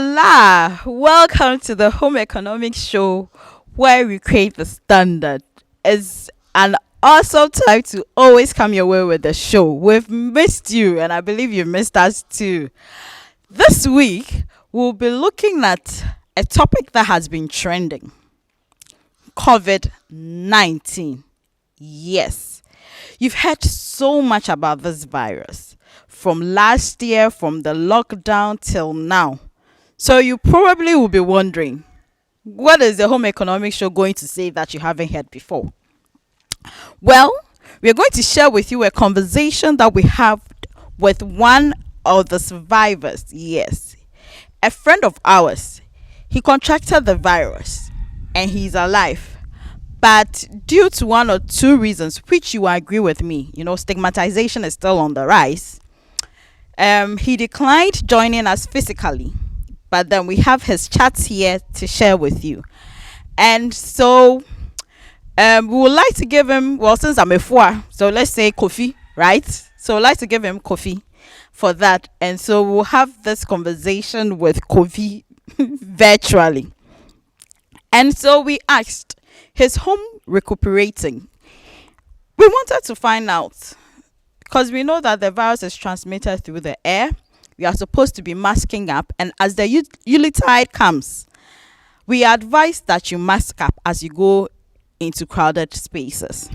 Hola! Welcome to the Home Economics Show where we create the standard. It's an awesome time to always come your way with the show. We've missed you and I believe you missed us too. This week, we'll be looking at a topic that has been trending. COVID-19. Yes. You've heard so much about this virus. From last year, from the lockdown till now. So you probably will be wondering, what is the Home Economics Show going to say that you haven't heard before? Well, we're going to share with you a conversation that we have with one of the survivors. Yes, a friend of ours. He contracted the virus and he's alive. But due to one or two reasons, which you agree with me, stigmatization is still on the rise. He declined joining us physically, but then we have his chats here to share with you. And so we would like to give him, well, since I'm a four, so let's say Kofi, right? So we'd like to give him Kofi for that. And so we'll have this conversation with Kofi virtually. And so we asked, his home recuperating. We wanted to find out, because we know that the virus is transmitted through the air. We are supposed to be masking up. And as the Yuletide comes, we advise that you mask up as you go into crowded spaces.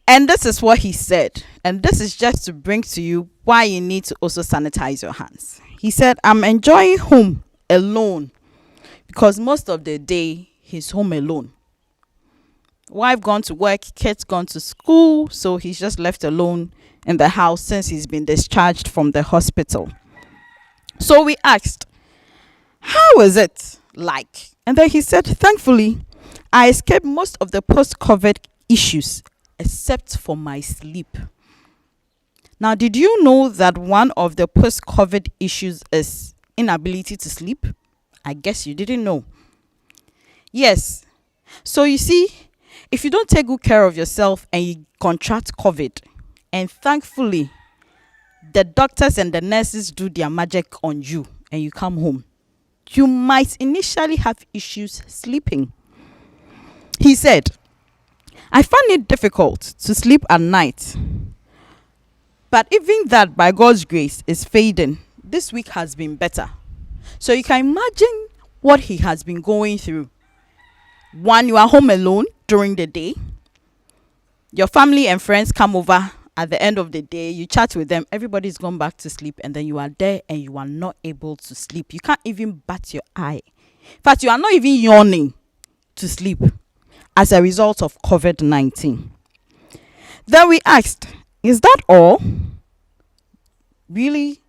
And this is what he said. And this is just to bring to you why you need to also sanitize your hands. He said, I'm enjoying home alone because most of the day he's home alone. Wife gone to work, kids gone to school, so he's just left alone in the house since he's been discharged from the hospital. So we asked, how is it like? And then he said, thankfully, I escaped most of the post-COVID issues except for my sleep. Now, did you know that one of the post-COVID issues is inability to sleep? I guess you didn't know. Yes. So you see, if you don't take good care of yourself and you contract COVID, and thankfully, the doctors and the nurses do their magic on you and you come home, you might initially have issues sleeping. He said, I find it difficult to sleep at night, but even that, by God's grace, is fading. This week has been better. So you can imagine what he has been going through. One, you are home alone during the day. Your family and friends come over at the end of the day. You chat with them. Everybody's gone back to sleep. And then you are there and you are not able to sleep. You can't even bat your eye. In fact, you are not even yawning to sleep as a result of COVID-19. Then we asked, is that all? Really?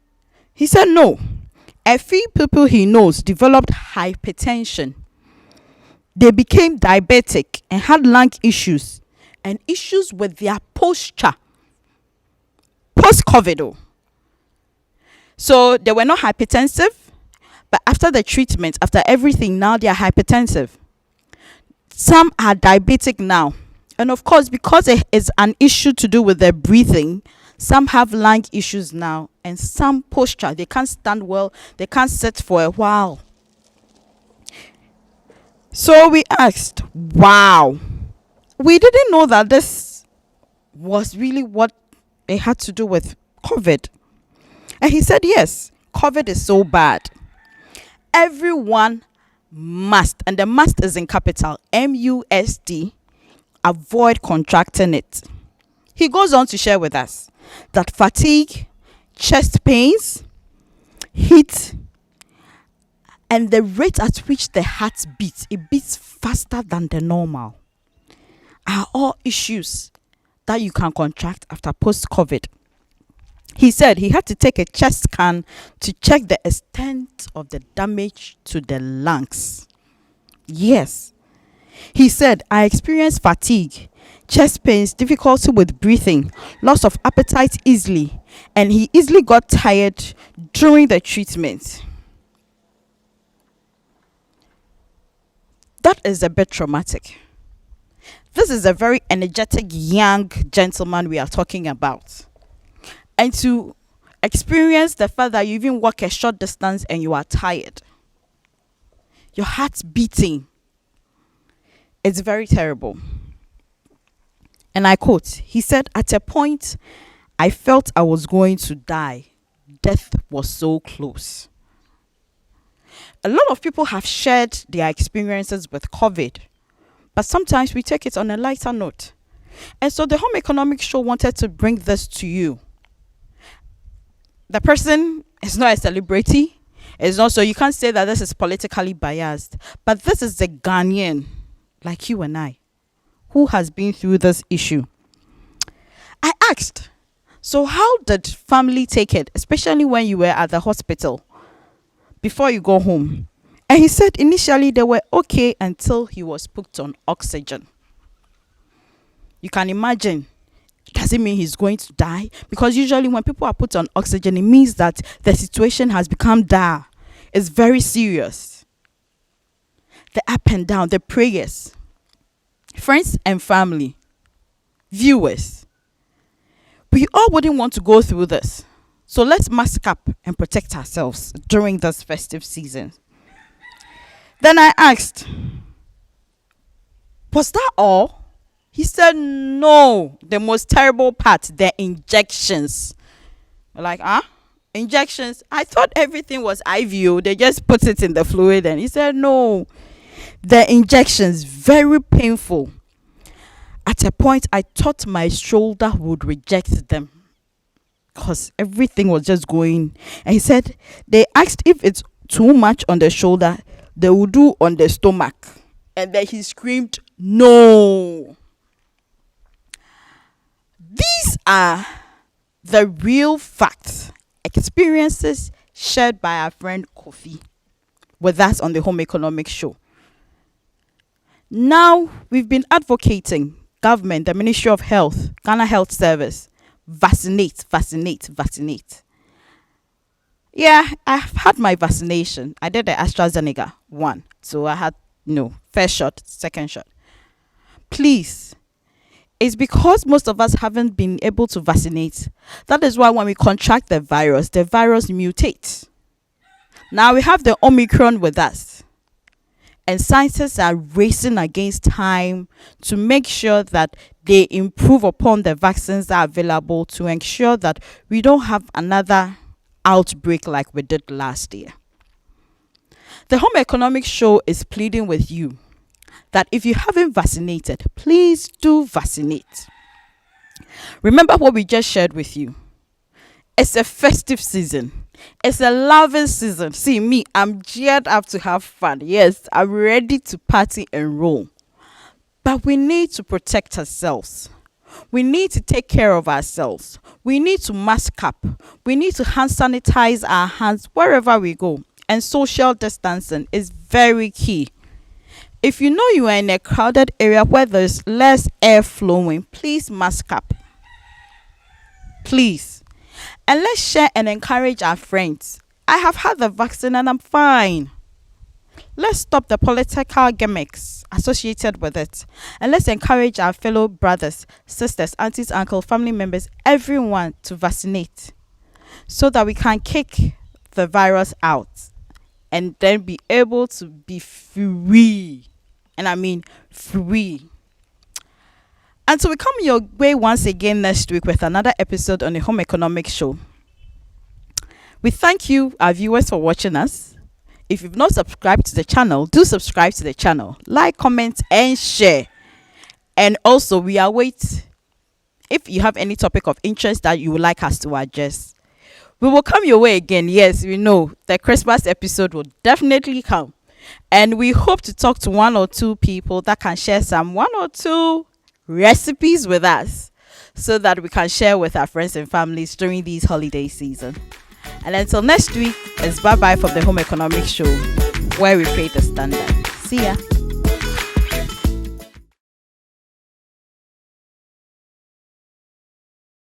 He said no. A few people he knows developed hypertension. They became diabetic and had lung issues and issues with their posture post-COVID. So they were not hypertensive, but after the treatment, after everything, now they are hypertensive. Some are diabetic now. And of course, because it is an issue to do with their breathing, some have lung issues now and some posture. They can't stand well. They can't sit for a while. So we asked, wow, we didn't know that this was really what it had to do with COVID. And he said, yes, COVID is so bad. Everyone must, and the must is in capital, MUST, avoid contracting it. He goes on to share with us that fatigue, chest pains, heat, and the rate at which the heart beats, it beats faster than the normal, are all issues that you can contract after post-COVID. He said he had to take a chest scan to check the extent of the damage to the lungs. Yes. He said, I experienced fatigue, chest pains, difficulty with breathing, loss of appetite easily, and he easily got tired during the treatment. That is a bit traumatic. This is a very energetic young gentleman we are talking about. And to experience the fact that you even walk a short distance and you are tired. Your heart's beating. It's very terrible. And I quote, he said, at a point, I felt I was going to die. Death was so close. A lot of people have shared their experiences with COVID, but sometimes we take it on a lighter note. And so the Home Economics Show wanted to bring this to you. The person is not a celebrity. It's not, so you can't say that this is politically biased. But this is the Ghanaian, like you and I, who has been through this issue. I asked, so how did family take it, especially when you were at the hospital, before you go home? And he said initially they were okay until he was put on oxygen. You can imagine, does it mean he's going to die? Because usually when people are put on oxygen, it means that the situation has become dire. It's very serious. The up and down, the prayers, friends and family, viewers, we all wouldn't want to go through this. So let's mask up and protect ourselves during this festive season. Then I asked, was that all? He said, no, the most terrible part, the injections. We're like, injections? I thought everything was IV. They just put it in the fluid. And he said, no, the injections, very painful. At a point, I thought my shoulder would reject them because everything was just going. And he said, they asked if it's too much on the shoulder, they will do on the stomach. And then he screamed, no. These are the real facts, experiences shared by our friend Kofi with us on the Home Economics Show. Now, we've been advocating government, the Ministry of Health, Ghana Health Service, vaccinate. Yeah, I've had my vaccination. I did the AstraZeneca one. So I had, first shot, second shot. Please, it's because most of us haven't been able to vaccinate. That is why when we contract the virus mutates. Now we have the Omicron with us. And scientists are racing against time to make sure that they improve upon the vaccines that are available to ensure that we don't have another outbreak like we did last year. The Home Economics Show is pleading with you that if you haven't vaccinated, please do vaccinate. Remember what we just shared with you. It's a festive season. It's a loving season. See me, I'm geared up to have fun. Yes, I'm ready to party and roll. But we need to protect ourselves. We need to take care of ourselves. We need to mask up. We need to hand sanitize our hands wherever we go. And social distancing is very key. If you know you are in a crowded area where there's less air flowing, please mask up. Please. And let's share and encourage our friends. I have had the vaccine and I'm fine. Let's stop the political gimmicks associated with it. And let's encourage our fellow brothers, sisters, aunties, uncles, family members, everyone to vaccinate so that we can kick the virus out and then be able to be free. And I mean free. And so we come your way once again next week with another episode on the Home Economics Show. We thank you, our viewers, for watching us. If you've not subscribed to the channel, do subscribe to the channel. Like, comment, and share. And also, we await if you have any topic of interest that you would like us to address. We will come your way again. Yes, we know the Christmas episode will definitely come. And we hope to talk to one or two people that can share some one or two recipes with us so that we can share with our friends and families during these holiday season. And until next week, it's bye-bye from the Home Economics Show, where we create the standard. See ya.